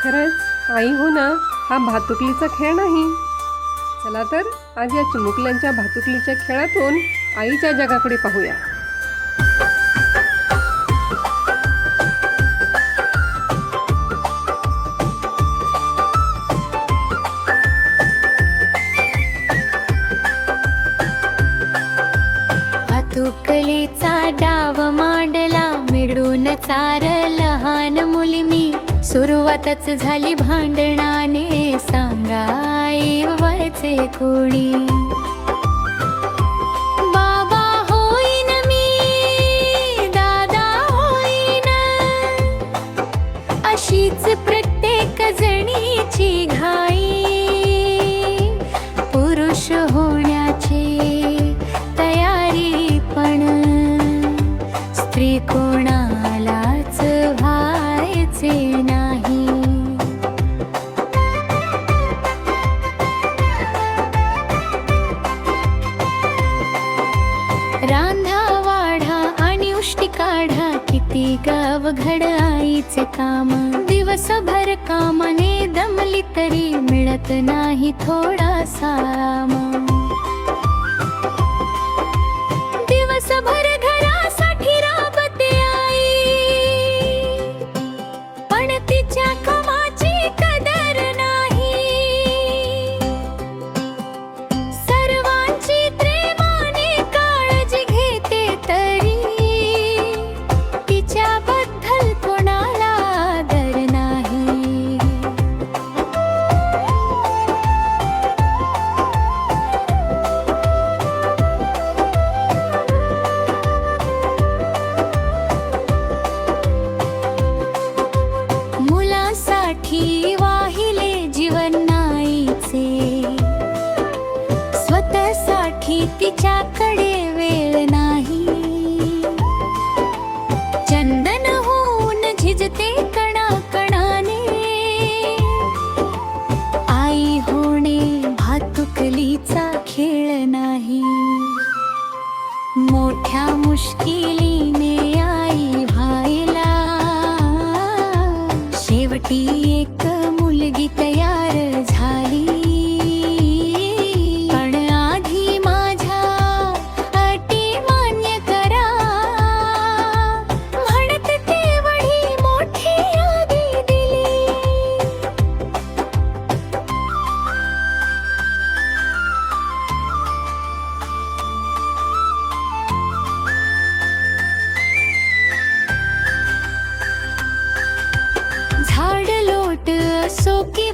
खरंच आई हो ना, हा भातुकलीचा खेळ नाही. चला तर आज या चिमुकल्यांच्या भातुकलीच्या खेळातून आईच्या जगाकडे पाहूया. भातुकलीचा डाव मांडला, मिळून चार लहान मुलींनी. सुरुवातच झाली भांडणाने, सांगाई वरचे कोणी. बाबा होईन मी, दादा होईन, अशीच प्रत्येक जणीची घाई. पुरुष होण्याची तयारी पण स्त्री कोणालाच व्हायचे नाही. रांधा वाढा आणि उष्टी काढा, किती अवघड आईचे काम. दिवसभर कामाने दमली तरी मिळत नाही थोडासा आराम. दिवसभर घरासाठी राबते आई, पण तिच्या कामाची कदर नाही. सर्वांची प्रेमाने काळजी घेते तरी तिच्याबद्दल कोणाला आदर नाही. मुलासाठी वाहिले जीवन नाहीचे, स्वतःसाठी तिच्याकडे वेळ नाही. चंदन होऊन झिजते कणाकणाने, आई होणे भातुकलीचा खेळ नाही. मोठ्या मुश्किलीने आई व्हायला, शेवटी एक मुलगी तयार झाली. पण आधी माझ्या अटी मान्य करा, म्हणत तेवढी मोठी यादी दिली. झाड लोट असो की